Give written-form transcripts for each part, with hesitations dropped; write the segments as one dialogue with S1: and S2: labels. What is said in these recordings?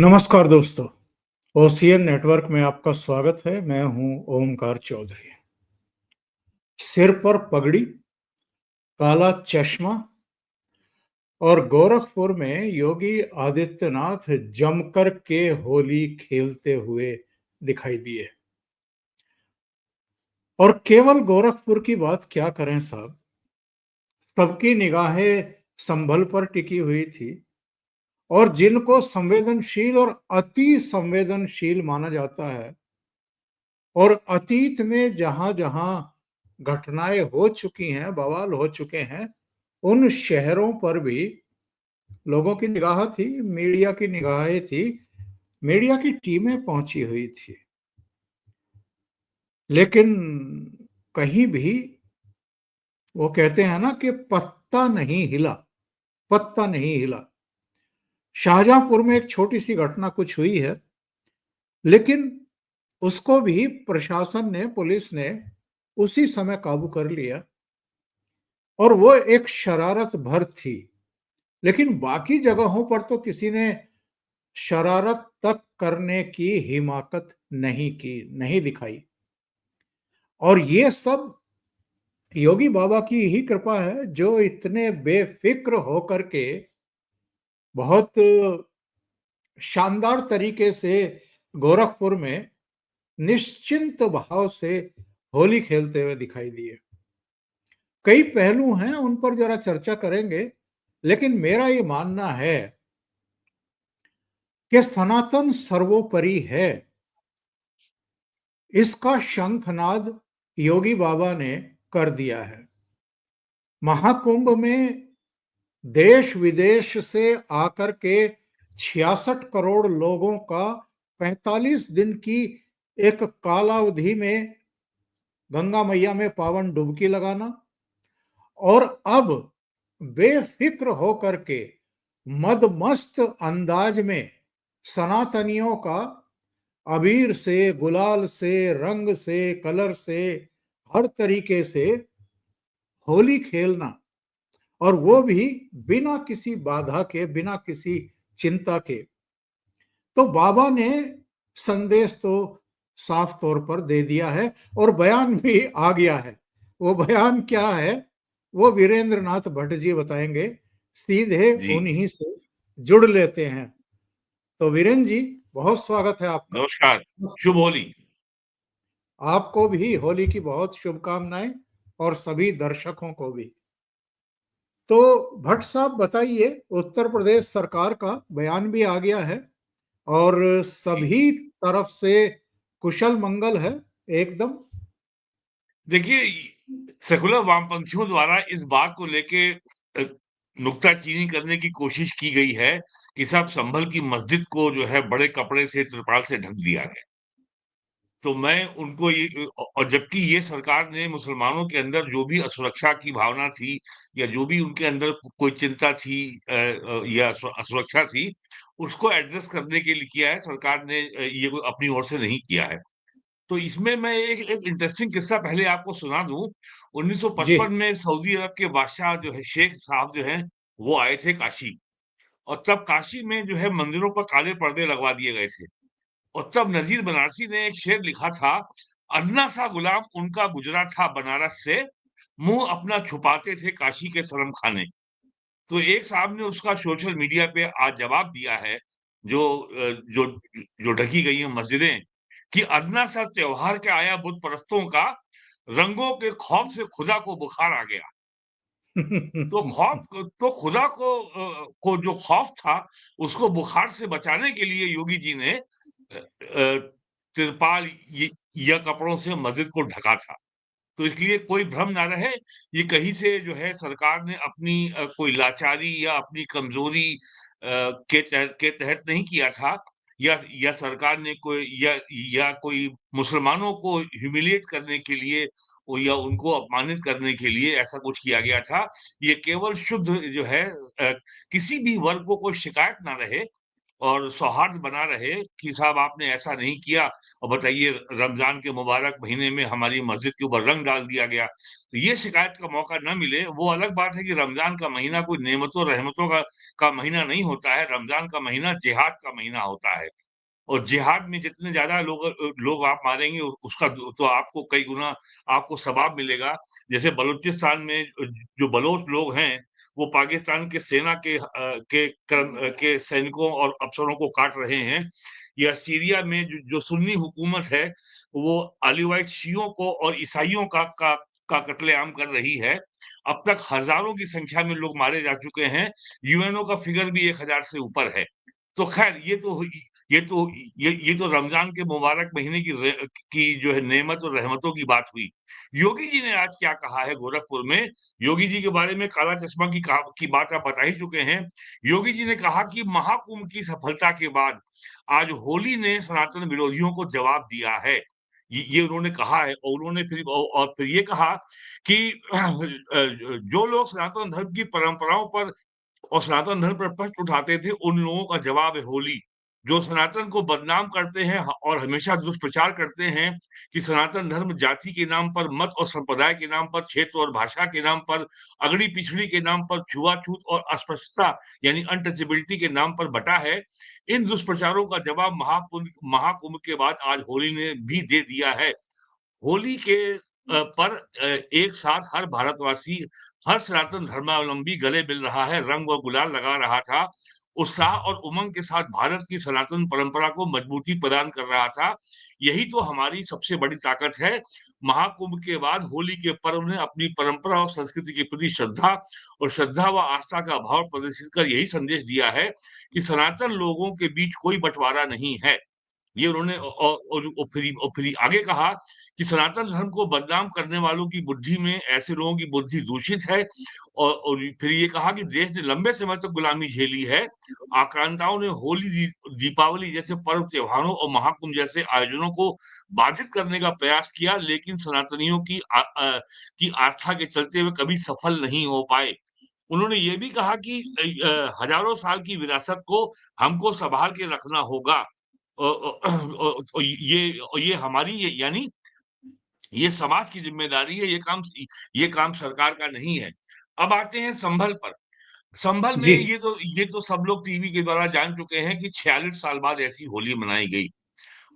S1: नमस्कार दोस्तों, ocean network में आपका स्वागत है। मैं हूं ओमकार चौधरी। सिर पर पगड़ी, काला चश्मा और गोरखपुर में योगी आदित्यनाथ जमकर के होली खेलते हुए दिखाई दिए। और केवल गोरखपुर की बात क्या करें साहब, सबकी निगाहें संभल पर टिकी हुई थी और जिनको संवेदनशील और अति संवेदनशील माना जाता है और अतीत में जहां-जहां घटनाएं हो चुकी हैं, बवाल हो चुके हैं, उन शहरों पर भी लोगों की निगाह थी, मीडिया की निगाहें थी, मीडिया की टीमें पहुंची हुई थी। लेकिन कहीं भी वो कहते हैं ना कि पत्ता नहीं हिला, पत्ता नहीं हिला। शाहजहांपुर में एक छोटी सी घटना कुछ हुई है, लेकिन उसको भी प्रशासन ने, पुलिस ने उसी समय काबू कर लिया और वो एक शरारत भर थी। लेकिन बाकी जगहों पर तो किसी ने शरारत तक करने की हिमाकत नहीं की, नहीं दिखाई। और ये सब योगी बाबा की ही कृपा है, जो इतने बेफिक्र होकर के बहुत शानदार तरीके से गोरखपुर में निश्चिंत भाव से होली खेलते हुए दिखाई दिए। कई पहलू हैं, उन पर जरा चर्चा करेंगे, लेकिन मेरा ये मानना है कि सनातन सर्वोपरि है। इसका शंखनाद योगी बाबा ने कर दिया है। महाकुंभ में देश विदेश से आकर के 66 करोड़ लोगों का 45 दिन की एक कालावधि में गंगा मैया में पावन डुबकी लगाना और अब बेफिक्र होकर के मदमस्त अंदाज में सनातनियों का अबीर से, गुलाल से, रंग से, कलर से, हर तरीके से होली खेलना, और वो भी बिना किसी बाधा के, बिना किसी चिंता के। तो बाबा ने संदेश तो साफ तौर पर दे दिया है और बयान भी आ गया है। वो बयान क्या है, वो वीरेंद्र नाथ भट्ट जी बताएंगे। सीधे
S2: जी,
S1: उन्हीं से जुड़ लेते हैं। तो वीरेंद्र जी, बहुत स्वागत है आपका।
S2: नमस्कार, शुभ होली।
S1: आपको भी होली की बहुत शुभकामनाएं और सभी दर्शकों को भी। तो भट्ट साहब बताइए, उत्तर प्रदेश सरकार का बयान भी आ गया है और
S2: जी,
S1: सभी तरफ से कुशल मंगल है एकदम।
S2: देखिए सेकुलर वामपंथियों द्वारा इस बात को लेके नुक्ताचीनी करने की कोशिश की गई है कि साहब संभल की मस्जिद को जो है बड़े कपड़े से, त्रिपाल से ढक दिया है। तो मैं उनको ये और जबकि ये सरकार ने मुसलमानों के अंदर जो भी असुरक्षा की भावना थी या जो भी उनके अंदर कोई चिंता थी या असुरक्षा थी, उसको एड्रेस करने के लिए किया है। सरकार ने ये कोई अपनी ओर से नहीं किया है। तो इसमें मैं एक एक इंटरेस्टिंग किस्सा पहले आपको सुना दूँ।
S1: जी।
S2: 1955 में सऊदी अरब के बादशाह जो है शेख साहब जो हैं, वो आए थे काशी और तब काशी में जो है मंदिरों पर काले पर्दे लगवा दिए गए थे। और तब नजीर बनारसी ने एक शेर लिखा था, अन्ना सा गुलाम उनका गुजरा था बनारस से, मुँह अपना छुपाते थे काशी के शर्म खाने। तो एक साहब ने उसका सोशल मीडिया पे आज जवाब दिया है, जो जो जो ढकी गई हैं मस्जिदें, कि अदना सा त्योहार के आया बुत परस्तों का, रंगों के खौफ से खुदा को बुखार आ गया। तो खुदा को जो खौफ था, उसको बुखार से बचाने के लिए योगी जी ने तिरपाल या कपड़ों से मस्जिद को ढका था। तो इसलिए कोई भ्रम ना रहे, ये कहीं से जो है सरकार ने अपनी कोई लाचारी या अपनी कमज़ोरी के तहत नहीं किया था या सरकार ने कोई या कोई मुसलमानों को ह्यूमिलिएट करने के लिए या उनको अपमानित करने के लिए ऐसा कुछ किया गया था। ये केवल शुद्ध जो है किसी भी वर्ग को कोई शिकायत ना रहे और सौहार्द बना रहे कि साहब आपने ऐसा नहीं किया और बताइए रमजान के मुबारक महीने में हमारी मस्जिद के ऊपर रंग डाल दिया गया। तो ये शिकायत का मौका न मिले, वो अलग बात है कि रमजान का महीना कोई नेमतों रहमतों का महीना नहीं होता है। रमजान का महीना जिहाद का महीना होता है। और जिहाद में जितने ज़्यादा लोग आप मारेंगे उसका तो आपको कई गुना आपको सवाब मिलेगा। जैसे बलूचिस्तान में जो बलोच लोग हैं, वो पाकिस्तान के सेना के सैनिकों और अफ़सरों को काट रहे हैं। या सीरिया में जो सुन्नी हुकूमत है, वो अलीवाइट शियों को और ईसाइयों का कत्लेआम कर रही है। अब तक हज़ारों की संख्या में लोग मारे जा चुके हैं। यूएनओ का फिगर भी 1000 से ऊपर है। तो ख़ैर ये तो ये तो रमज़ान के मुबारक महीने की जो है नेमत और रहमतों की बात हुई। योगी जी ने आज क्या कहा है गोरखपुर में, योगी जी के बारे में काला चश्मा की बात आप बता ही चुके हैं। योगी जी ने कहा कि महाकुंभ की सफलता के बाद आज होली ने सनातन विरोधियों को जवाब दिया है। ये उन्होंने कहा है और उन्होंने फिर ये कहा कि जो लोग सनातन धर्म की परंपराओं पर और सनातन धर्म पर प्रश्न उठाते थे, उन लोगों का जवाब है होली। जो सनातन को बदनाम करते हैं और हमेशा दुष्प्रचार करते हैं कि सनातन धर्म जाति के नाम पर, मत और संप्रदाय के नाम पर, क्षेत्र और भाषा के नाम पर, अगड़ी-पिछड़ी के नाम पर, छुआ-छूत और अस्पृश्यता यानी अनटचेबिलिटी के नाम पर बँटा है। इन दुष्प्रचारों का जवाब महाकुंभ के बाद आज होली ने भी दे दिया है। होली पर एक साथ हर भारतवासी, हर सनातन धर्मावलंबी गले मिल रहा है, रंग और गुलाल लगा रहा था। उत्साह और उमंग के साथ भारत की सनातन परंपरा को मजबूती प्रदान कर रहा था। यही तो हमारी सबसे बड़ी ताकत है। महाकुंभ के बाद होली के पर्व ने अपनी परंपरा और संस्कृति के प्रति श्रद्धा व आस्था का भाव प्रदर्शित कर यही संदेश दिया है कि सनातन लोगों के बीच कोई बँटवारा नहीं है। ये उन्होंने और फिर आगे कहा कि सनातन धर्म को बदनाम करने वालों की बुद्धि में ऐसे लोगों की बुद्धि दूषित है और फिर ये कहा कि देश ने लंबे समय तक गुलामी झेली है। आक्रांताओं ने होली, दीपावली जैसे पर्व त्योहारों और महाकुंभ जैसे आयोजनों को बाधित करने का प्रयास किया, लेकिन सनातनियों की आस्था के चलते वे कभी सफल नहीं हो पाए। उन्होंने ये भी कहा कि हजारों साल की विरासत को हमको सँभाल के रखना होगा। ये हमारी यानी ये समाज की ज़िम्मेदारी है, ये काम सरकार का नहीं है। अब आते हैं संभल पर। संभल में
S1: जी
S2: ये तो सब लोग टीवी के द्वारा जान चुके हैं कि 46 साल बाद ऐसी होली मनाई गई।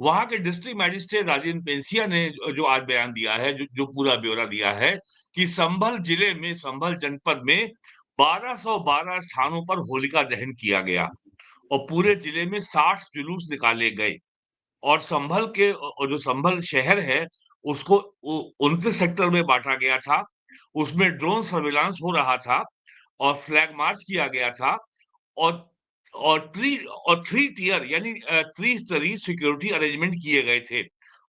S2: वहाँ के डिस्ट्रिक्ट मजिस्ट्रेट राजेंद्र पेंसिया ने जो आज बयान दिया है, जो पूरा ब्यौरा दिया है कि संभल जिले में, संभल जनपद में 1212 स्थानों पर होलिका दहन किया गया और पूरे जिले में 60 जुलूस निकाले गए। और और जो संभल शहर है, उसको 29 सेक्टर में बाँटा गया था। उसमें ड्रोन सर्विलांस हो रहा था और फ्लैग मार्च किया गया था और और थ्री और 3 टियर यानी त्रिस्तरीय सिक्योरिटी अरेंजमेंट किए गए थे।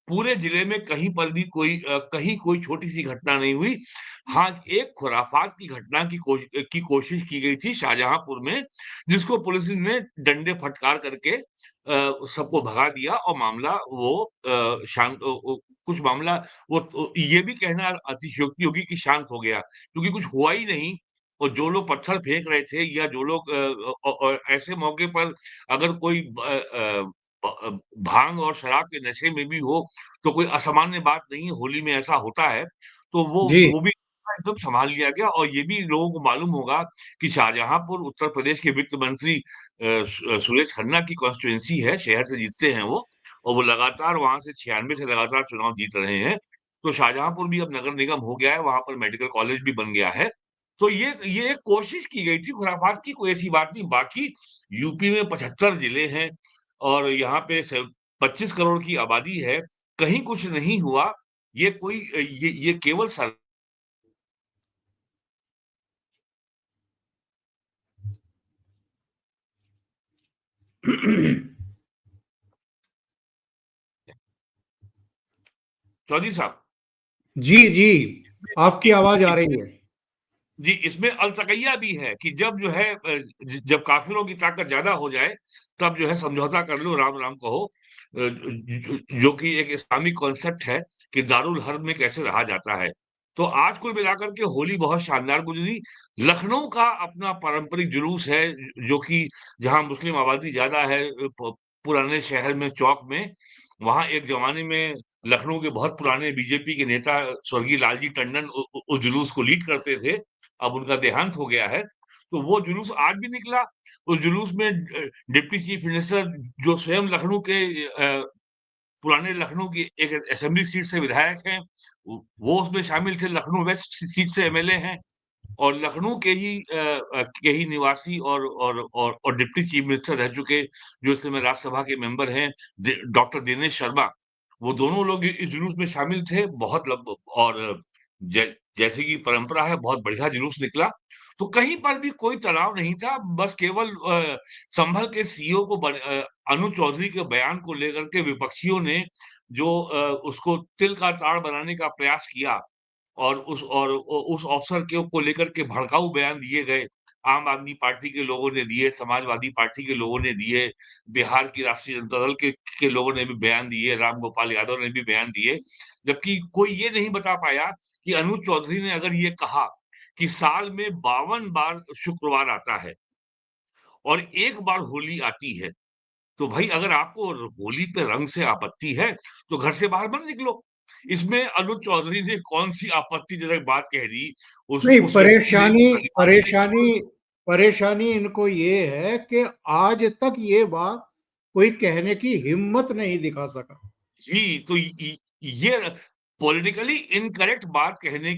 S2: पूरे जिले में कहीं पर भी कहीं कोई छोटी-सी घटना नहीं हुई। हाँ, एक खुराफात की घटना की कोशिश की गई थी शाहजहांपुर में, जिसको पुलिस ने डंडे फटकार करके सबको भगा दिया और मामला वो शांत कुछ मामला ये भी कहना अतिशयोक्ति होगी कि शांत हो गया, क्योंकि कुछ हुआ ही नहीं और जो लोग पत्थर फेंक रहे थे या जो लोग ऐसे मौके पर अगर कोई भांग और शराब के नशे में भी हो, तो कोई असामान्य बात नहीं है, होली में ऐसा होता है। तो
S1: जी
S2: वो भी एकदम सँभाल लिया गया और ये भी लोगों को मालूम होगा कि शाहजहांपुर उत्तर प्रदेश के वित्त मंत्री सुरेश खन्ना की कॉन्स्टिट्यूएंसी है, शहर से जीतते हैं वो और वो लगातार वहाँ से 96 से लगातार चुनाव जीत रहे हैं। तो शाहजहांपुर भी अब नगर निगम हो गया है, वहाँ पर मेडिकल कॉलेज भी बन गया है। तो ये एक कोशिश की गई थी खुराफात की, कोई ऐसी बात नहीं। बाकी यूपी में 75 जिले हैं और यहाँ पे 25 करोड़ की आबादी है, कहीं कुछ नहीं हुआ। ये केवल सर चौधरी साहब
S1: जी जी आपकी आवाज आ रही
S2: इसमें
S1: है।
S2: जी, इसमें अलतकैया भी है कि जब जो है जब काफ़िरों की ताकत ज़्यादा हो जाए, तब जो है समझौता कर लो, राम-राम कहो। जो कि एक इस्लामिक कॉन्सेप्ट है कि दारुल हर्ब में कैसे रहा जाता है। तो आज कुल मिलाकर के होली बहुत शानदार गुजरी। लखनऊ का अपना पारंपरिक जुलूस है, जो कि जहाँ मुस्लिम आबादी ज़्यादा है, पुराने शहर में, चौक में, वहाँ एक ज़माने में लखनऊ के बहुत पुराने बीजेपी के नेता स्वर्गीय लालजी टंडन उस जुलूस को लीड करते थे। अब उनका देहांत हो गया है। तो वो जुलूस आज भी निकला। उस जुलूस में डिप्टी चीफ मिनिस्टर, जो स्वयं लखनऊ के पुराने लखनऊ की एक असेंबली सीट से विधायक हैं, वो उसमें शामिल थे, लखनऊ वेस्ट सीट से एमएलए हैं, और लखनऊ के ही निवासी और डिप्टी चीफ मिनिस्टर रह चुके, जो इस समय राज्यसभा के मेंबर हैं, डॉक्टर दिनेश शर्मा, वो दोनों लोग इस जुलूस में शामिल थे। बहुत लंब और जैसे कि परंपरा है, बहुत बढ़िया जुलूस निकला। तो कहीं पर भी कोई तनाव नहीं था, बस केवल संभल के सीईओ को अनु चौधरी के बयान को लेकर के विपक्षियों ने जो उसको तिल का ताड़ बनाने का प्रयास किया, और उस अवसर को लेकर के भड़काऊ बयान दिए गए। आम आदमी पार्टी के लोगों ने दिए, समाजवादी पार्टी के लोगों ने दिए, बिहार की राष्ट्रीय जनता दल के लोगों ने भी बयान दिए, राम गोपाल यादव ने भी बयान दिए। जबकि कोई ये नहीं बता पाया कि अनूप चौधरी ने अगर ये कहा कि साल में 52 बार शुक्रवार आता है और 1 बार होली आती है, तो भाई अगर आपको होली पे रंग से आपत्ति है, तो घर से बाहर मत निकलो। इसमें अनुज चौधरी ने कौन-सी आपत्तिजनक बात कह दी,
S1: नहीं,
S2: उस व्यक्ति ने
S1: परेशानी
S2: भली भांति देखा।
S1: परेशानी परेशानी इनको ये है कि आज तक ये बात कोई कहने की हिम्मत नहीं दिखा सका।
S2: जी, तो ये पॉलिटिकली इनकरेक्ट बात कहने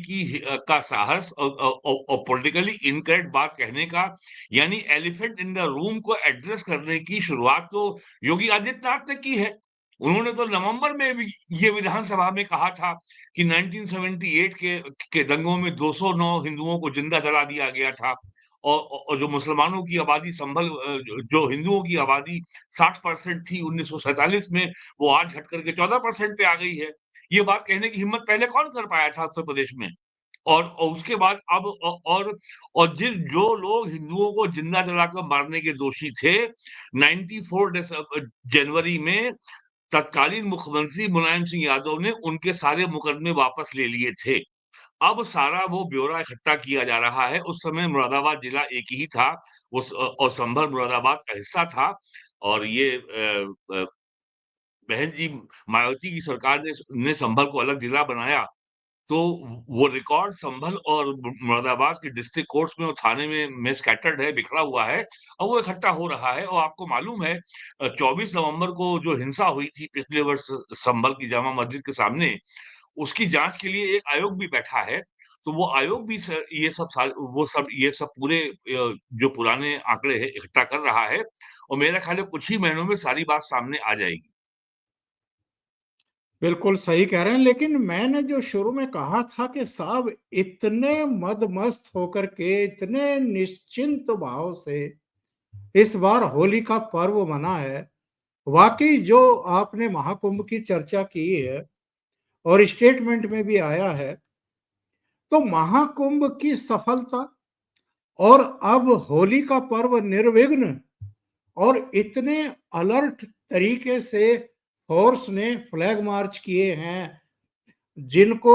S2: का साहस, और पॉलिटिकली इनकरेक्ट बात कहने का, यानी एलिफेंट इन द रूम को एड्रेस करने की शुरुआत तो योगी आदित्यनाथ ने की है। उन्होंने तो नवंबर में भी ये विधानसभा में कहा था कि 1978 के दंगों में 209 हिंदुओं को जिंदा जला दिया गया था, और जो मुसलमानों की आबादी जो हिंदुओं की आबादी 60% थी 1947 में, वो आज घट करके 14% पे आ गई है। ये बात कहने की हिम्मत पहले कौन कर पाया था उत्तर प्रदेश में? और उसके बाद अब जो लोग हिंदुओं को जिंदा जलाकर मारने के दोषी थे, 94 जनवरी में तत्कालीन मुख्यमंत्री मुलायम सिंह यादव ने उनके सारे मुकदमे वापस ले लिए थे। अब सारा वो ब्यौरा इकट्ठा किया जा रहा है। उस समय मुरादाबाद जिला एक ही था, और संभल मुरादाबाद का हिस्सा था, और ये बहन जी मायावती की सरकार ने संभल को अलग जिला बनाया, तो वो रिकॉर्ड संभल और मुरादाबाद के डिस्ट्रिक्ट कोर्ट्स में और थाने में स्कैटर्ड है, बिखरा हुआ है, और वो इकट्ठा हो रहा है। और आपको मालूम है 24 नवंबर को जो हिंसा हुई थी पिछले वर्ष संभल की जामा मस्जिद के सामने, उसकी जांच के लिए एक आयोग भी बैठा है। तो वो आयोग भी ये सब पूरे जो पुराने आंकड़े हैं इकट्ठा कर रहा है, और मेरा ख्याल है कुछ ही महीनों में सारी बात सामने आ जाएगी।
S1: बिल्कुल सही कह रहे हैं, लेकिन मैंने जो शुरू में कहा था कि साहब इतने मदमस्त होकर के, इतने निश्चिंत भाव से इस बार होली का पर्व मना है। वाकई जो आपने महाकुंभ की चर्चा की है और स्टेटमेंट में भी आया है, तो महाकुंभ की सफलता और अब होली का पर्व निर्विघ्न और इतने अलर्ट तरीके से फोर्स ने फ्लैग मार्च किए हैं, जिनको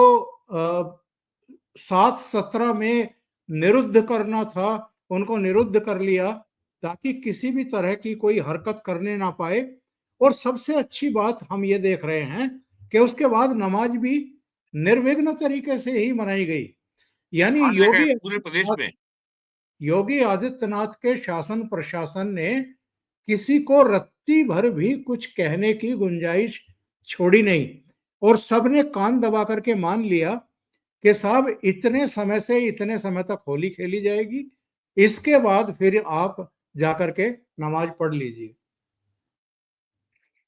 S1: 7/17 में निरुद्ध करना था, उनको निरुद्ध कर लिया, ताकि किसी भी तरह की कोई हरकत करने ना पाए। और सबसे अच्छी बात हम ये देख रहे हैं कि उसके बाद नमाज भी निर्विघ्न तरीके से ही मनाई गई। यानी
S2: हर जगह पूरे प्रदेश में।
S1: योगी आदित्यनाथ के शासन प्रशासन ने किसी को रत्ती भर भी कुछ कहने की गुंजाइश छोड़ी नहीं, और सबने कान दबा करके मान लिया कि साहब इतने समय से इतने समय तक होली खेली जाएगी, इसके बाद फिर आप जाकर के नमाज पढ़ लीजिए।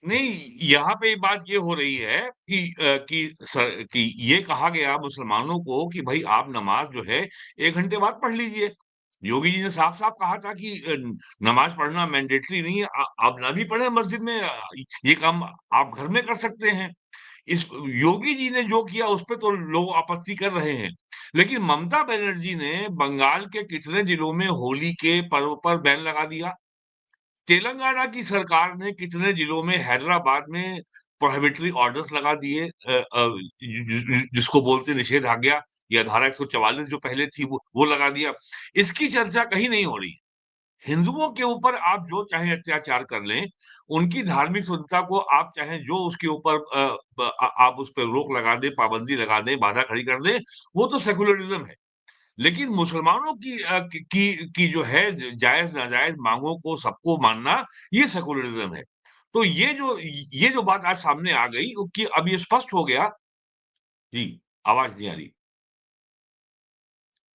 S2: नहीं, यहाँ पे बात ये हो रही है कि ये कहा गया मुसलमानों को कि भाई आप नमाज जो है 1 घंटे बाद पढ़ लीजिए। योगी जी ने साफ-साफ कहा था कि नमाज पढ़ना मैंडेटरी नहीं है। आप ना भी पढ़ें मस्जिद में, ये काम आप घर में कर सकते हैं। इस योगी जी ने जो किया उस पे तो लोग आपत्ति कर रहे हैं। लेकिन ममता बनर्जी ने बंगाल के कितने जिलों में होली के पर्व पर बैन लगा दिया। तेलंगाना की सरकार ने कितने जिलों में, हैदराबाद में प्रोहिबिटरी ऑर्डर्स लगा दिए, जिसको बोलते हैं निषेधाज्ञा। या धारा 144 जो पहले थी वो लगा दिया। इसकी चर्चा कहीं नहीं हो रही है। हिंदुओं के ऊपर आप जो चाहें अत्याचार कर लें, उनकी धार्मिक स्वतंत्रता को आप चाहें जो उसके ऊपर आप उस पे रोक लगा दें, पाबंदी लगा दें, बाधा खड़ी कर दें, वो तो सेक्युलरिज़्म है। लेकिन मुसलमानों की जो है जायज़-नाजायज़ माँगों को सबको मानना, ये सेक्युलरिज़्म है। तो ये जो बात आज सामने आ गई कि अब ये स्पष्ट हो गया। जी, आवाज़ नहीं आ रही।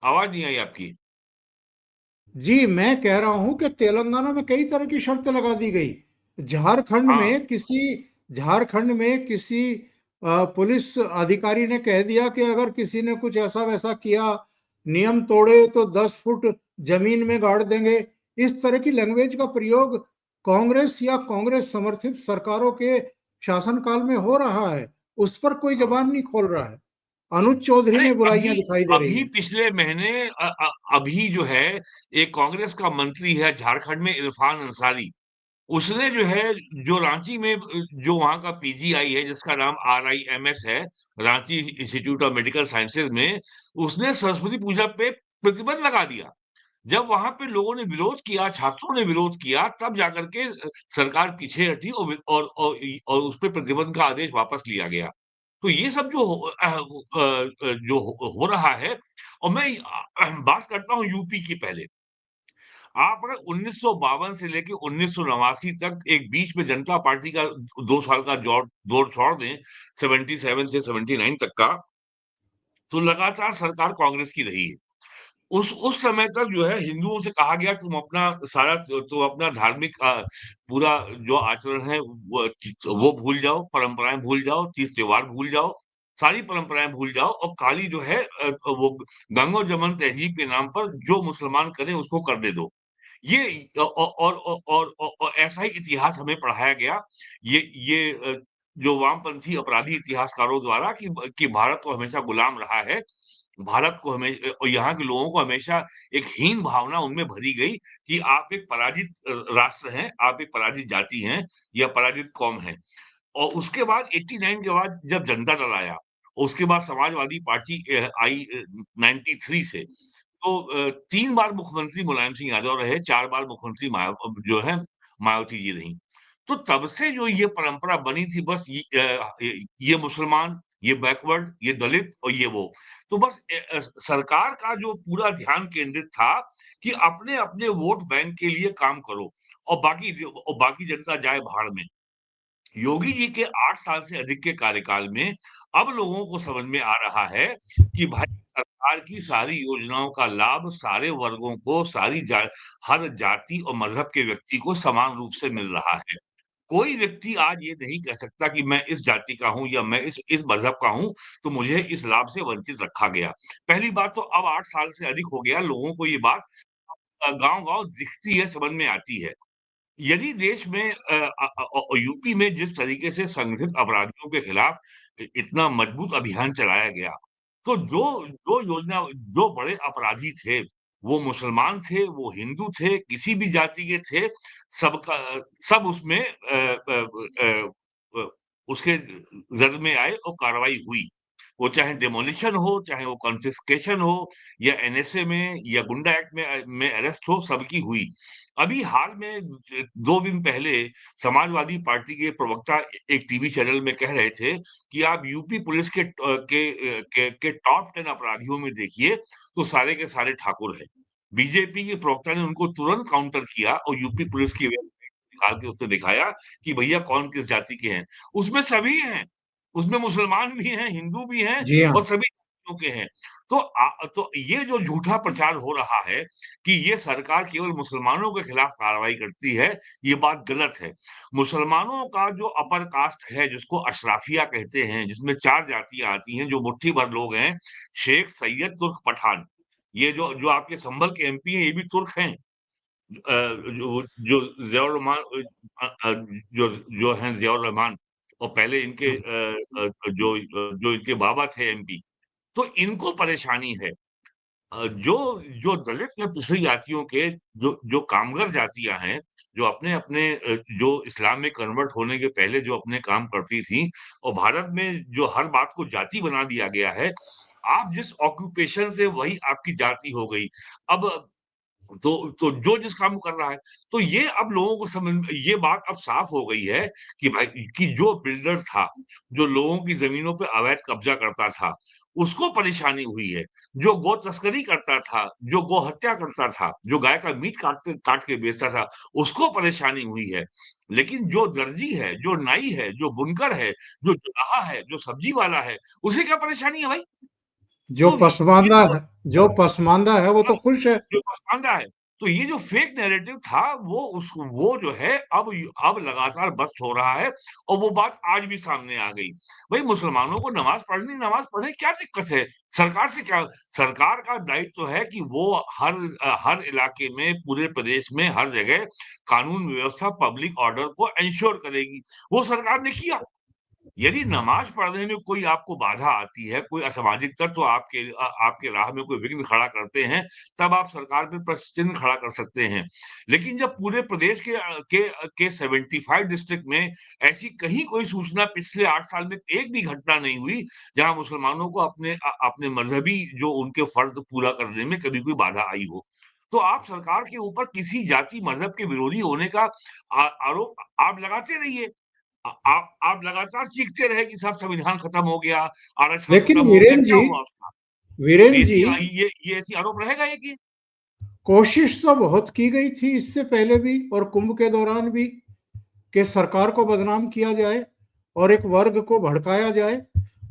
S2: आवाज़ नहीं आई आपकी।
S1: जी, मैं कह रहा हूं कि तेलंगाना में कई तरह की शर्तें लगा दी गई। झारखंड
S2: हाँ,
S1: में किसी झारखंड में किसी पुलिस अधिकारी ने कह दिया कि अगर किसी ने कुछ ऐसा वैसा किया, नियम तोड़े तो 10 फुट जमीन में गाड़ देंगे। इस तरह की लैंग्वेज का प्रयोग कांग्रेस या कांग्रेस समर्थित सरकारों के शासनकाल में हो रहा है। उस पर कोई
S2: हाँ।
S1: जबान नहीं खोल रहा है। अनुज चौधरी
S2: अरे
S1: में
S2: अभी
S1: बुराइयां दिखाई दे रही
S2: अभी
S1: हैं।
S2: पिछले महीने अभी जो है एक कांग्रेस का मंत्री है झारखंड में इरफान अंसारी, उसने जो है जो रांची में जो वहाँ का पीजीआई है जिसका नाम आरआईएमएस है, Ranchi institute of medical sciences में, उसने सरस्वती पूजा पे प्रतिबंध लगा दिया। जब वहाँ पे लोगों ने विरोध किया, छात्रों ने विरोध किया, तब जाकर के सरकार पीछे हटी और उस पे प्रतिबंध का आदेश वापस लिया गया। तो ये सब जो हो रहा है और मैं बात करता हूँ यूपी की पहले। आप अगर 1952 से लेके 1989 तक एक बीच में जनता पार्टी का 2 साल का दौर छोड़ दें, 77 से 79 तक का, तो लगातार सरकार कांग्रेस की रही है। उस समय तक जो है हिंदुओं से कहा गया तुम अपना धार्मिक पूरा जो आचरण है वो भूल जाओ, परंपराएँ भूल जाओ, तीज त्योहार भूल जाओ, सारी परंपराएँ भूल जाओ और खाली जो है वो गंगो-जमुन तहज़ीब के नाम पर जो मुसलमान करे उसको करने दो। ये और ऐसा ही इतिहास हमें पढ़ाया गया। ये जो वामपंथी अपराधी इतिहासकारों द्वारा कि भारत को हमेशा गुलाम रहा है। भारत को और यहाँ के लोगों को हमेशा एक हीन भावना उनमें भरी गई कि आप एक पराजित राष्ट्र हैं, आप एक पराजित जाति हैं या पराजित कौम हैं। और उसके बाद 89 के बाद जब जनता दल आया, उसके बाद समाजवादी पार्टी आई 93 से, तो 3 बार मुख्यमंत्री मुलायम सिंह यादव रहे, 4 बार मुख्यमंत्री जो है मायावती जी रहीं। तो तब से जो ये परंपरा बनी थी बस ये मुसलमान, ये बैकवर्ड, ये दलित और ये वो। तो बस सरकार का जो पूरा ध्यान केंद्रित था कि अपने-अपने वोट बैंक के लिए काम करो और बाकी जनता जाए भाड़ में। योगी जी के 8 साल से अधिक के कार्यकाल में अब लोगों को समझ में आ रहा है कि भाई सरकार की सारी योजनाओं का लाभ सारे वर्गों को, हर जाति और मज़हब के व्यक्ति को समान रूप से मिल रहा है। कोई व्यक्ति आज ये नहीं कह सकता कि मैं इस जाति का हूँ या मैं इस मज़हब का हूँ, तो मुझे इस लाभ से वंचित रखा गया। पहली बात तो अब 8 साल से अधिक हो गया, लोगों को ये बात गाँव-गाँव दिखती है, समझ में आती है। यदि देश में यूपी में जिस तरीके से संगठित अपराधियों के खिलाफ इतना मजबूत अभियान चलाया गया, तो जो बड़े अपराधी थे, वो मुसलमान थे, वो हिंदू थे, किसी भी जाति के थे, सबका सब उसमें उसके जद में आए और कार्रवाई हुई। वो चाहे डिमोलिशन हो, चाहे वो कॉन्फिस्केशन हो या एनएसए में या गुंडा एक्ट में अरेस्ट हो, सबकी हुई। अभी हाल में 2 दिन पहले समाजवादी पार्टी के प्रवक्ता एक टीवी चैनल में कह रहे थे कि आप यूपी पुलिस के टॉप 10 अपराधियों में देखिए, तो सारे के सारे ठाकुर हैं। बीजेपी के प्रवक्ता ने उनको तुरंत काउंटर किया और यूपी पुलिस की वेबसाइट निकाल के उसने दिखाया कि भैया कौन किस जाति के हैं। उसमें सभी हैं, उसमें मुसलमान भी हैं, हिंदू भी हैं
S1: जी हाँ।
S2: और सभी जातियों के हैं। तो ये जो झूठा प्रचार हो रहा है कि ये सरकार केवल मुसलमानों के खिलाफ कार्रवाई करती है, ये बात गलत है। मुसलमानों का जो अपर कास्ट है, जिसको अशराफिया कहते हैं, जिसमें 4 जातियाँ आती हैं, जो मुट्ठी भर लोग हैं, शेख, सैयद, तुर्क, पठान। ये जो जो आपके संभल के एमपी हैं, ये भी तुर्क हैं। जो जो ज़ियाउर रहमान जो जो हैं ज़ियाउर रहमान और पहले इनके जो इनके बाबा थे एमपी, तो इनको परेशानी है। जो जो दलित या पिछड़ी जातियों के जो जो कामगर जातियाँ हैं, जो अपने-अपने जो इस्लाम में कन्वर्ट होने के पहले जो अपने काम करती थीं और भारत में जो हर बात को जाति बना दिया गया है, आप जिस ऑक्यूपेशन से वही आपकी जाति हो गई। अब तो जो जिस काम को कर रहा है, तो ये अब लोगों को समझ में ये बात अब साफ हो गई है कि भाई कि जो बिल्डर था, जो लोगों की ज़मीनों पे अवैध कब्ज़ा करता था, उसको परेशानी हुई है। जो गो तस्करी करता था, जो गो हत्या करता था, जो गाय का मीट काट के बेचता था, उसको परेशानी हुई है। लेकिन जो दर्जी है, जो नाई है, जो बुनकर है, जो जुलाहा है, जो सब्जी वाला है, उसे क्या परेशानी है भाई?
S1: जो
S2: तो ये
S1: पसमानदा
S2: जो
S1: है, जो पसमानदा है वो
S2: हाँ,
S1: तो खुश है।
S2: जो पसमानदा है। तो ये जो फेक नैरेटिव था वो जो है अब लगातार बस्ट हो रहा है और वो बात आज भी सामने आ गई। भई मुसलमानों को नमाज़ पढ़े क्या दिक्कत है? सरकार से क्या सरकार का दायित्व तो है कि वो हर इलाके में, पूरे प्रदेश में, हर जगह कानून व्यवस्था, पब्लिक ऑर्डर को एन्श्योर करेगी। वो सरकार ने किया। यदि नमाज़ पढ़ने में कोई आपको बाधा आती है, कोई असामाजिक तत्व आपके राह में कोई विघ्न खड़ा करते हैं, तब आप सरकार पे प्रश्न चिन्ह खड़ा कर सकते हैं। लेकिन जब पूरे प्रदेश के 75 डिस्ट्रिक्ट में ऐसी कहीं कोई सूचना पिछले 8 साल में एक भी घटना नहीं हुई, जहाँ मुसलमानों को अपने मज़हबी जो उनके फ़र्ज़ पूरा करने में कभी कोई बाधा आई हो। तो आप सरकार के ऊपर किसी जाति, मज़हब के विरोधी होने का आरोप आप लगाते रहिए। आप लगातार चीखते रहे कि साहब संविधान खत्म हो गया, आरक्षण
S1: लेकिन
S2: खत्म हो गया, क्या हुआ उसका?
S1: वीरेन जी,
S2: देसी ये ऐसी आरोप रहेगा ये कि
S1: कोशिश तो बहुत की गई थी इससे पहले भी और कुंभ के दौरान भी कि सरकार को बदनाम किया जाए और एक वर्ग को भड़काया जाए,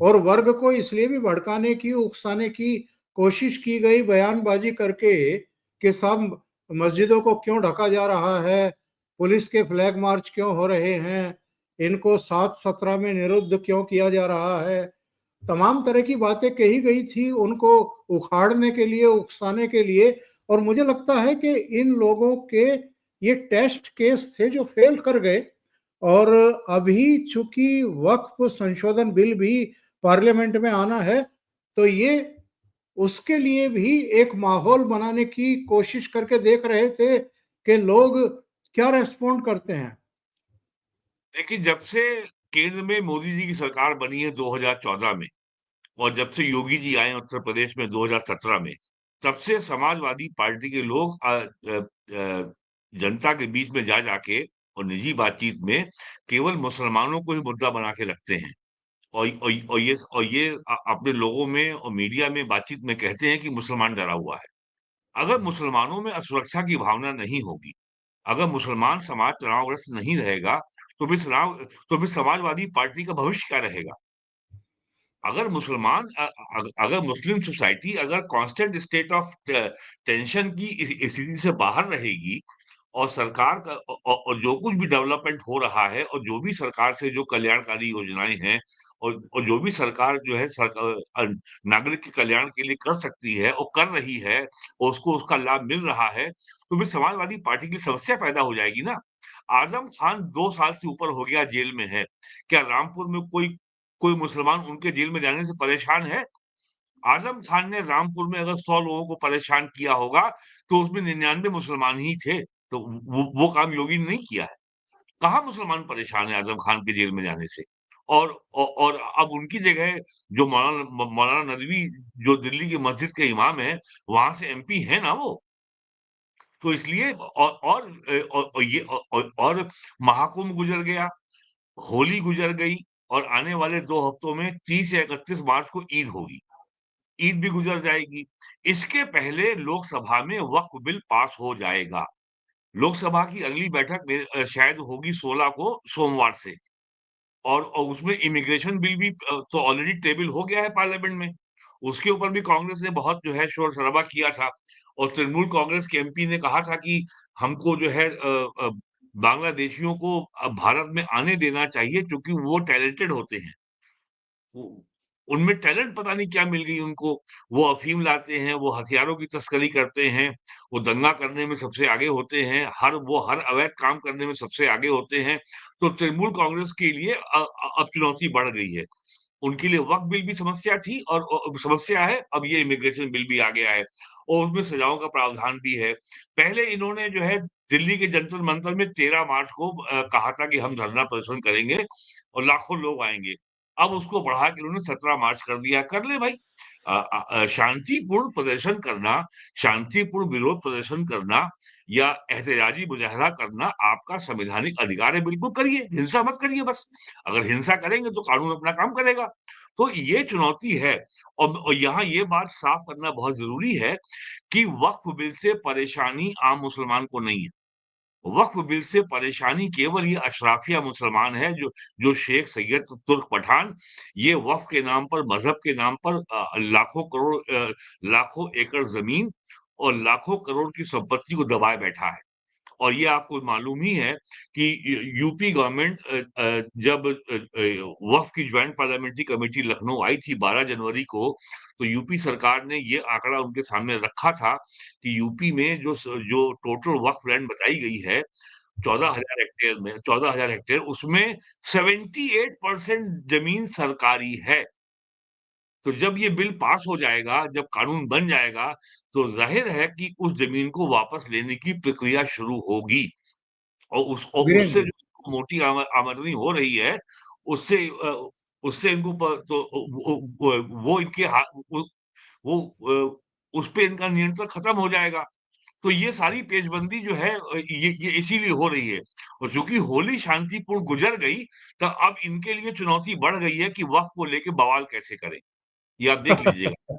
S1: और वर्ग को इसलिए भी भड़काने की, उकसाने की कोशिश की गई बयानबाजी करके कि साहब मस्जिदों को क्यों ढका जा रहा है, पुलिस के फ्लैग मार्च क्यों हो रहे हैं, इनको 7/17 में निरुद्ध क्यों किया जा रहा है। तमाम तरह की बातें कही गई थी उनको उखाड़ने के लिए, उकसाने के लिए। और मुझे लगता है कि इन लोगों के ये टेस्ट केस थे जो फेल कर गए। और अभी चूंकि वक्फ संशोधन बिल भी पार्लियामेंट में आना है, तो ये उसके लिए भी एक माहौल बनाने की कोशिश करके देख रहे थे कि लोग क्या रेस्पॉन्ड करते हैं।
S2: देखिए जब से केंद्र में मोदी जी की सरकार बनी है 2014 में और जब से योगी जी आए उत्तर प्रदेश में 2017 में, तब से समाजवादी पार्टी के लोग जनता के बीच में जा जाके और निजी बातचीत में केवल मुसलमानों को ही मुद्दा बना के रखते हैं। और ये अपने लोगों में और मीडिया में बातचीत में कहते हैं कि मुसलमान डरा हुआ है। अगर मुसलमानों में असुरक्षा की भावना नहीं होगी, अगर मुसलमान समाज तनावग्रस्त नहीं रहेगा, तो फिर समाजवादी पार्टी का भविष्य क्या रहेगा? अगर अगर मुस्लिम सोसाइटी अगर कांस्टेंट स्टेट ऑफ टेंशन की स्थिति से बाहर रहेगी और सरकार का और जो कुछ भी डेवलपमेंट हो रहा है और जो भी सरकार से जो कल्याणकारी योजनाएं हैं और जो भी सरकार जो है नागरिक के कल्याण के लिए कर सकती है और कर रही है और उसको उसका लाभ मिल रहा है, तो फिर समाजवादी पार्टी की समस्या पैदा हो जाएगी ना। आजम खान 2 साल से ऊपर हो गया जेल में है। क्या रामपुर में कोई कोई मुसलमान उनके जेल में जाने से परेशान है? आज़म खान ने रामपुर में अगर 100 लोगों को परेशान किया होगा, तो उसमें 99 मुसलमान ही थे। तो वो काम योगी ने नहीं किया है। कहाँ मुसलमान परेशान है आज़म खान के जेल में जाने से? और अब उनकी जगह जो मौलाना नदवी जो दिल्ली की मस्जिद के इमाम हैं, वहाँ से एमपी हैं ना वो। तो इसलिए और महाकुंभ गुज़र गया, होली गुज़र गई और आने वाले 2 हफ्तों में 30 या 31 मार्च को ईद होगी। ईद भी गुज़र जाएगी। इसके पहले लोकसभा में वक़्फ़ बिल पास हो जाएगा। लोकसभा की अगली बैठक शायद होगी 16 को सोमवार से और उसमें इमिग्रेशन बिल भी तो ऑलरेडी टेबल हो गया है पार्लियामेंट में। उसके ऊपर भी कांग्रेस ने बहुत जो है शोर-शराबा किया था और तृणमूल कांग्रेस के एमपी ने कहा था कि हमको जो है बांग्लादेशियों को भारत में आने देना चाहिए क्योंकि वो टैलेंटेड होते हैं। वो उनमें टैलेंट पता नहीं क्या मिल गई उनको, वो अफ़ीम लाते हैं, वो हथियारों की तस्करी करते हैं, वो दंगा करने में सबसे आगे होते हैं, हर अवैध काम करने में सबसे आगे होते हैं। तो तृणमूल कांग्रेस के लिए अब चुनौती बढ़ गई है। उनके लिए वक़्फ़ बिल भी समस्या थी और समस्या है, अब ये इमिग्रेशन बिल भी आ गया है और उसमें सजाओं का प्रावधान भी है। पहले इन्होंने जो है दिल्ली के जंतर मंतर में 13 मार्च को कहा था कि हम धरना प्रदर्शन करेंगे और लाखों लोग आएँगे। अब उसको बढ़ा के उन्होंने 17 मार्च कर दिया, कर ले भाई। शांतिपूर्ण प्रदर्शन करना, शांतिपूर्ण विरोध प्रदर्शन करना या एहतजाजी मुजाहरा करना आपका संवैधानिक अधिकार है, बिल्कुल करिए, हिंसा मत करिए बस। अगर हिंसा करेंगे तो कानून अपना काम करेगा। तो ये चुनौती है और यहाँ ये बात साफ करना बहुत ज़रूरी है कि वक्फ बिल से परेशानी आम मुसलमान को नहीं है। वक्फ बिल से परेशानी केवल ये अशराफिया मुसलमान है जो शेख सैयद तुर्क पठान ये वक्फ के नाम पर मजहब के नाम पर लाखों करोड़ लाखों एकड़ जमीन और लाखों करोड़ की संपत्ति को दबाए बैठा है। और ये आपको मालूम ही है कि यूपी गवर्नमेंट जब वक्फ की ज्वाइंट पार्लियामेंट्री कमेटी लखनऊ आई थी 12 जनवरी को, तो यूपी सरकार ने ये आंकड़ा उनके सामने रखा था कि यूपी में जो टोटल वक्फ लैंड बताई गई है 14,000 हेक्टेयर उसमें 78% जमीन सरकारी है। तो जब ये बिल पास हो जाएगा, जब कानून बन जाएगा, तो ज़ाहिर है कि उस ज़मीन को वापस लेने की प्रक्रिया शुरू होगी और
S1: वीरेन
S2: उससे
S1: जी,
S2: जो मोटी आमदनी हो रही है, उससे उससे इनको तो वो इनके वो उस पे इनका नियंत्रण खत्म हो जाएगा। तो ये सारी पेचबंदी जो है ये इसीलिए हो रही है और चूँकि होली शांतिपूर्ण गुज़र गई, तो अब इनके लिए चुनौती बढ़ गई है कि वक़्त को लेके बवाल कैसे करें। ये आप देख लीजिएगा।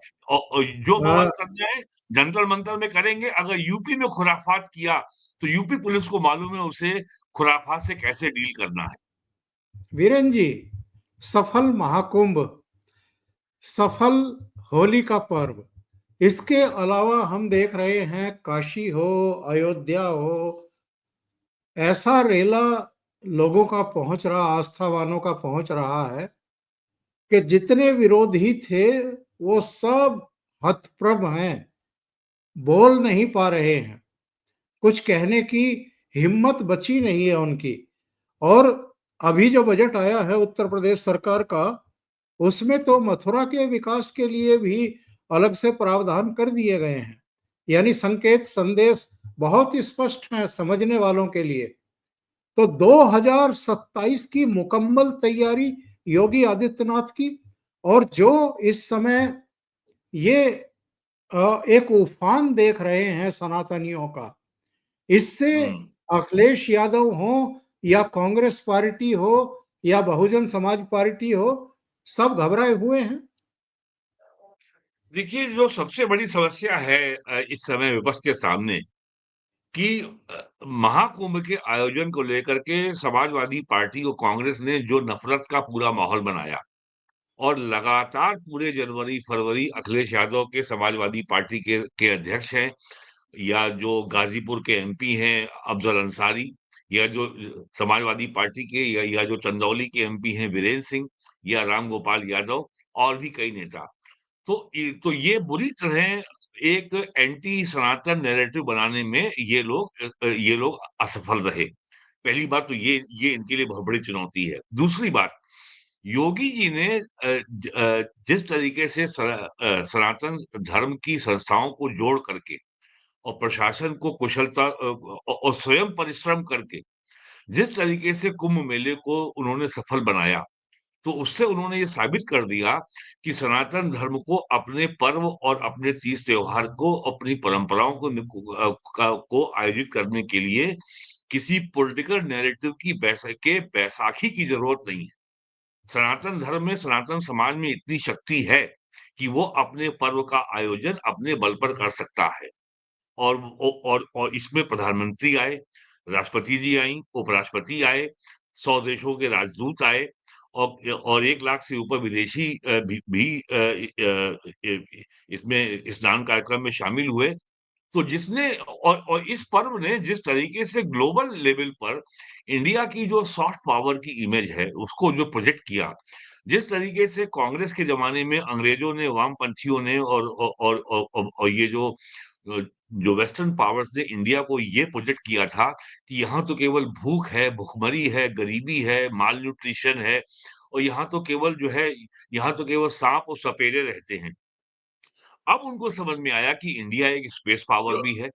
S2: जो
S1: आ,
S2: बवाल करना है जंतर-मंतर में करेंगे, अगर यूपी में खुराफात किया, तो यूपी पुलिस को मालूम है उसे खुराफात से कैसे डील करना है।
S1: वीरेन जी, सफल महाकुंभ, सफल होली का पर्व, इसके अलावा हम देख रहे हैं काशी हो, अयोध्या हो, ऐसा रेला लोगों का पहुंच रहा, आस्थावानों का पहुंच रहा है कि जितने विरोधी थे वो सब हतप्रभ हैं, बोल नहीं पा रहे हैं, कुछ कहने की हिम्मत बची नहीं है उनकी। और अभी जो बजट आया है उत्तर प्रदेश सरकार का, उसमें तो मथुरा के विकास के लिए भी अलग से प्रावधान कर दिए गए हैं। यानी संकेत संदेश बहुत स्पष्ट है समझने वालों के लिए। तो 2027 की मुकम्मल तैयारी योगी आदित्यनाथ की, और जो इस समय ये एक उफान देख रहे हैं सनातनियों का, इससे
S2: हुँ।
S1: अखिलेश यादव हो या कांग्रेस पार्टी हो या बहुजन समाज पार्टी हो, सब घबराए हुए हैं।
S2: देखिए, जो सबसे बड़ी समस्या है इस समय विपक्ष के सामने कि महाकुंभ के आयोजन को लेकर के समाजवादी पार्टी और कांग्रेस ने जो नफ़रत का पूरा माहौल बनाया और लगातार पूरे जनवरी, फरवरी अखिलेश यादव के समाजवादी पार्टी के अध्यक्ष हैं या जो गाज़ीपुर के एमपी हैं अफ़ज़ल अंसारी या जो समाजवादी पार्टी के या जो चंदौली के एमपी हैं वीरेंद्र सिंह या रामगोपाल यादव और भी कई नेता। तो ये बुरी तरह एक एंटी सनातन नैरेटिव बनाने में ये लोग असफल रहे। पहली बात तो ये इनके लिए बहुत बड़ी चुनौती है। दूसरी बात, योगी जी ने जिस तरीके से सनातन धर्म की संस्थाओं को जोड़ करके और प्रशासन को कुशलता और स्वयं परिश्रम करके जिस तरीके से कुंभ मेले को उन्होंने सफल बनाया, तो उससे उन्होंने ये साबित कर दिया कि सनातन धर्म को अपने पर्व और अपने तीज त्योहार को, अपनी परंपराओं को आयोजित करने के लिए किसी पॉलिटिकल नैरेटिव की बैसाखी की ज़रूरत नहीं है। सनातन धर्म में, सनातन समाज में इतनी शक्ति है कि वो अपने पर्व का आयोजन अपने बल पर कर सकता है। और इसमें प्रधानमंत्री आए, राष्ट्रपति जी आईं, उपराष्ट्रपति आए, 100 देशों के राजदूत आए और 1 लाख से ऊपर विदेशी भी इसमें स्नान कार्यक्रम में शामिल हुए। तो जिसने और इस पर्व ने जिस तरीके से ग्लोबल लेवल पर इंडिया की जो सॉफ्ट पावर की इमेज है, उसको जो प्रोजेक्ट किया, जिस तरीके से कांग्रेस के ज़माने में अंग्रेज़ों ने, वामपंथियों ने और ये जो वेस्टर्न पावर्स ने इंडिया को ये प्रोजेक्ट किया था कि यहाँ तो केवल भूख है, भुखमरी है, गरीबी है, माल न्यूट्रिशन है और यहाँ तो केवल साँप और सपेरे रहते हैं। अब उनको समझ में आया कि इंडिया एक स्पेस पावर भी है,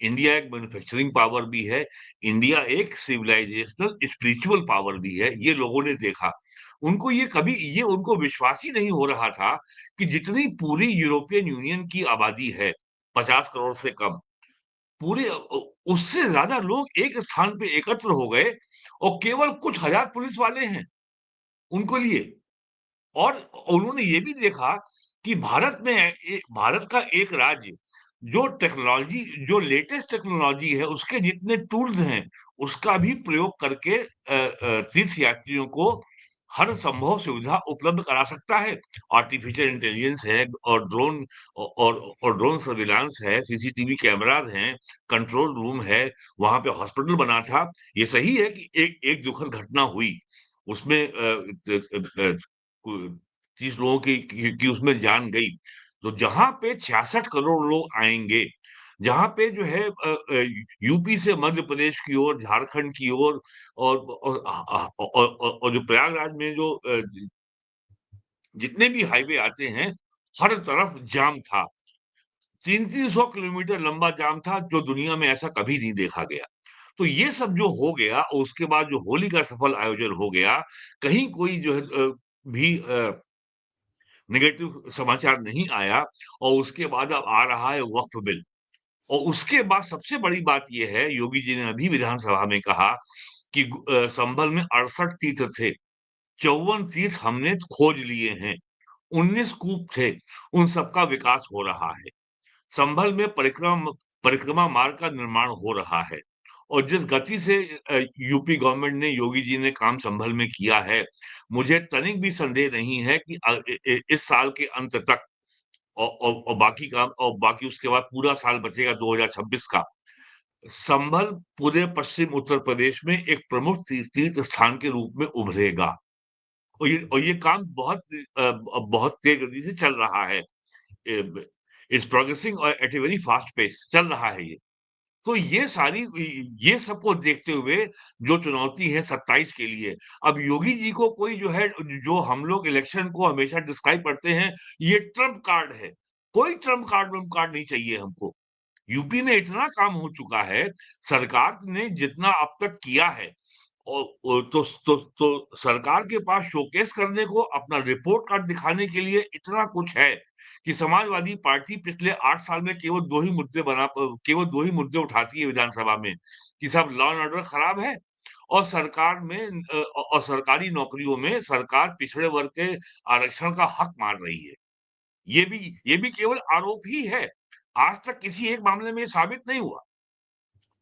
S2: इंडिया एक मैन्युफैक्चरिंग पावर भी है, इंडिया एक सिविलाइजेशनल स्पिरिचुअल पावर भी है, ये लोगों ने देखा। ये उनको विश्वास ही नहीं हो रहा था कि जितनी पूरी यूरोपियन यूनियन की आबादी है, 50 करोड़ से कम, पूरे उससे ज़्यादा लोग एक स्थान पे एकत्र हो गए और केवल कुछ हज़ार पुलिस वाले हैं, उनको लिए। और उन्होंने ये भी देखा कि भारत का एक राज्य जो लेटेस्ट टेक्नोलॉजी है, उसके जितने टूल्स हैं, उसका भी प्रयोग करके तीर्थ यात्रियों को हर संभव सुविधा उपलब्ध करा सकता है। आर्टिफिशियल इंटेलिजेंस है और ड्रोन सर्विलांस है, सीसीटीवी कैमरास हैं, कंट्रोल रूम है, वहाँ पे हॉस्पिटल बना था। ये सही है कि एक एक दुखद घटना हुई, उसमें 30 लोगों की उसमें जान गई। तो जहाँ पे 66 करोड़ लोग आएँगे, जहाँ पे जो है यूपी से मध्य प्रदेश की ओर, झारखंड की ओर और जो प्रयागराज में जो जितने भी हाईवे आते हैं, हर तरफ जाम था। 3-3 सौ किलोमीटर लंबा जाम था, जो दुनिया में ऐसा कभी नहीं देखा गया। तो ये सब जो हो गया और उसके बाद जो होली का सफल आयोजन हो गया, कहीं कोई जो है नेगेटिव समाचार नहीं आया और उसके बाद अब आ रहा है वक्फ बिल। और उसके बाद सबसे बड़ी बात ये है, योगी जी ने अभी विधानसभा में कहा कि संभल में 68 तीर्थ थे, 54 तीर्थ हमने खोज लिए हैं, 19 कूप थे, उन सबका विकास हो रहा है। संभल में परिक्रमा मार्ग का निर्माण हो रहा है और जिस गति से यूपी गवर्नमेंट ने योगी जी ने काम संभल में किया है, मुझे तनिक भी संदेह नहीं है कि इस साल के अंत तक और बाकी उसके बाद पूरा साल बचेगा 2026 का। संभल पूरे पश्चिम उत्तर प्रदेश में एक प्रमुख तीर्थ स्थान के रूप में उभरेगा और ये काम बहुत तेज गति से चल रहा है। It's progressing at a very fast pace चल रहा है ये। तो ये सबको देखते हुए जो चुनौती है 27 के लिए, अब योगी जी को कोई जो है जो हम लोग इलेक्शन को हमेशा डिस्क्राइब करते हैं, ये ट्रम्प कार्ड है। कोई ट्रम्प कार्ड वम्प कार्ड नहीं चाहिए हमको। यूपी में इतना काम हो चुका है, सरकार ने जितना अब तक किया है तो सरकार के पास शोकेस करने को अपना रिपोर्ट कार्ड दिखाने के लिए इतना कुछ है कि समाजवादी पार्टी पिछले 8 साल में केवल 2 ही मुद्दे उठाती है विधानसभा में कि साहब लॉ एंड ऑर्डर खराब है और और सरकारी नौकरियों में सरकार पिछड़े वर्ग के आरक्षण का हक मार रही है। ये भी केवल आरोप ही है। आज तक किसी एक मामले में ये साबित नहीं हुआ।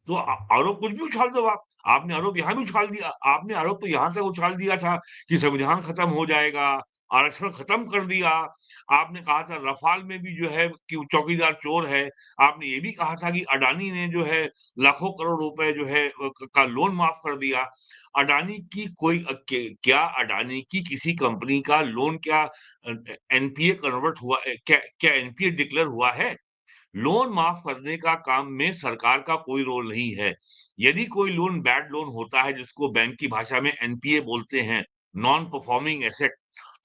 S2: तो आरोप कुछ भी उछाल दो आप। आपने आरोप यहाँ भी उछाल दिया। आपने आरोप तो यहाँ तक उछाल दिया था कि संविधान खत्म हो जाएगा, आरक्षण खत्म कर दिया। आपने कहा था रफाल में भी जो है कि वो चौकीदार चोर है। आपने ये भी कहा था कि अडानी ने जो है लाखों करोड़ रुपए जो है का लोन माफ कर दिया। अडानी की क्या अडानी की किसी कंपनी का लोन क्या एनपीए कन्वर्ट हुआ क्या एनपीए डिक्लेयर हुआ है? लोन माफ करने का काम में सरकार का कोई रोल नहीं है। यदि कोई लोन बैड लोन होता है जिसको बैंक की भाषा में एनपीए बोलते हैं, नॉन परफॉर्मिंग एसेट,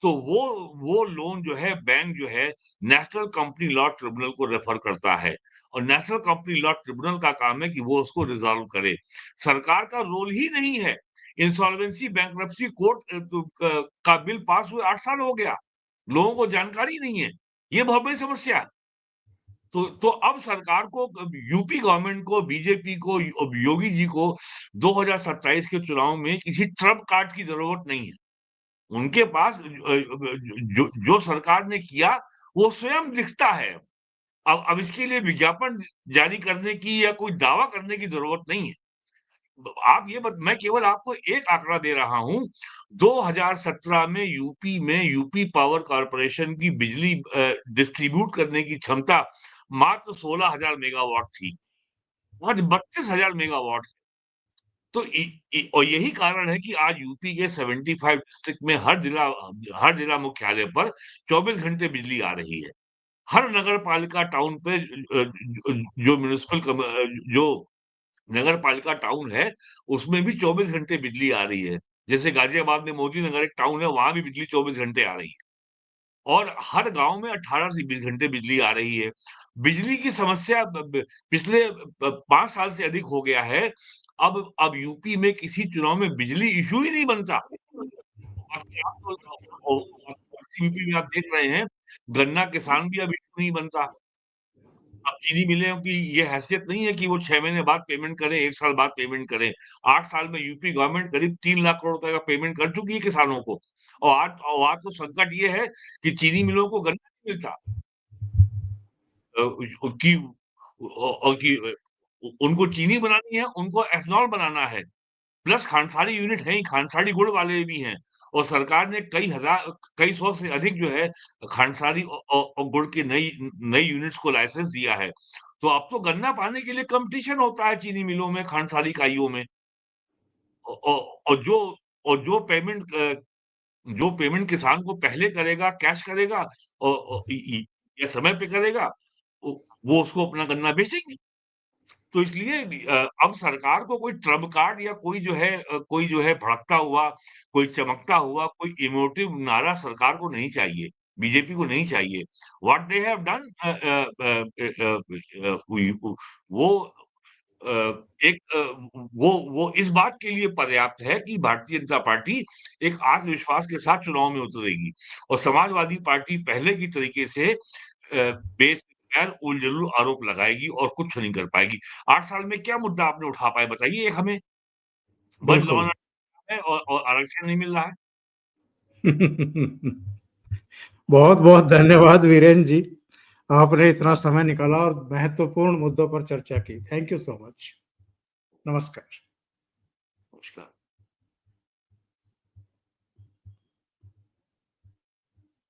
S2: तो वो लोन जो है बैंक जो है नेशनल कंपनी लॉ ट्रिब्यूनल को रेफर करता है और नेशनल कंपनी लॉ ट्रिब्यूनल का काम है कि वो उसको रिजॉल्व करे। सरकार का रोल ही नहीं है। इंसॉल्वेंसी बैंक्रप्सी कोर्ट का बिल पास हुए 8 साल हो गया। लोगों को जानकारी नहीं है। ये बहुत बड़ी समस्या है। तो अब सरकार को यूपी गवर्नमेंट को बीजेपी को योगी जी को 2027 के चुनाव में किसी ट्रम्प कार्ड की जरूरत नहीं है। उनके पास जो सरकार ने किया वो स्वयं दिखता है। अब इसके लिए विज्ञापन जारी करने की या कोई दावा करने की जरूरत नहीं है। आप ये बत मैं केवल आपको एक आंकड़ा दे रहा हूँ। 2017 में यूपी पावर कॉर्पोरेशन की बिजली डिस्ट्रीब्यूट करने की क्षमता मात्र 16,000 मेगावाट थी। आज 32,000 मेगावाट। तो इ इ और यही कारण है कि आज यूपी के 75 डिस्ट्रिक्ट में हर जिला मुख्यालय पर 24 घंटे बिजली आ रही है। हर नगर पालिका टाउन पे जो जो नगर पालिका टाउन है, उसमें भी 24 घंटे बिजली आ रही है। जैसे गाज़ियाबाद में मोदी नगर एक टाउन है, वहाँ भी बिजली 24 घंटे आ रही है और हर गाँव में 18 से 20 घंटे बिजली आ रही है। बिजली की समस्या ब ब पिछले 5 साल से अधिक हो गया है। अब यूपी में किसी चुनाव में बिजली इश्यू ही नहीं बनता। यूपी में आप देख रहे हैं, गन्ना किसान भी अब नहीं बनता। अब चीनी मिलों की ये हैसियत नहीं है कि वो 6 महीने बाद पेमेंट करें, 1 साल बाद पेमेंट करें। 8 साल में यूपी गवर्नमेंट करीब 3 लाख करोड़ रुपए का पेमेंट कर चुकी है किसानों को। और आज तो संकट ये है कि चीनी मिलों को गन्ना नहीं मिलता। अ, उ कि औ कि उनको चीनी बनानी है, उनको एथनॉल बनाना है। प्लस खांडसारी यूनिट है ही, खांडसारी गुड़ वाले भी हैं और सरकार ने कई सौ से अधिक जो है खांडसारी गुड़ की नई नई यूनिट्स को लाइसेंस दिया है। तो अब तो गन्ना पाने के लिए कॉम्पिटिशन होता है चीनी मिलों में, खांडसारी इकाइयों में। औ औ और जो और जो पेमेंट किसान को पहले करेगा, कैश करेगा औ औ इ इ या समय पे करेगा, वो उसको अपना गन्ना बेचेंगे। तो इसलिए अब सरकार को कोई ट्रम्प कार्ड या कोई जो है भड़कता हुआ, कोई चमकता हुआ, कोई इमोटिव नारा सरकार को नहीं चाहिए, बीजेपी को नहीं चाहिए। What they have done we वो अ, एक वो इस बात के लिए पर्याप्त है कि भारतीय जनता पार्टी एक आत्मविश्वास के साथ चुनाव में उतरेगी और समाजवादी पार्टी पहले की तरीके से बेस उल-जलूल आरोप लगाएगी और कुछ नहीं कर पाएगी। 8 साल में क्या मुद्दा आपने उठा पाए बताइए एक हमें? बस लॉ
S1: बिल्कुल।
S2: एंड ऑर्डर है और आरक्षण नहीं मिल रहा है।
S1: बहुत-बहुत धन्यवाद वीरेन जी। आपने इतना समय निकाला और महत्वपूर्ण मुद्दों पर चर्चा की। Thank you so much. नमस्कार।
S2: नमस्कार।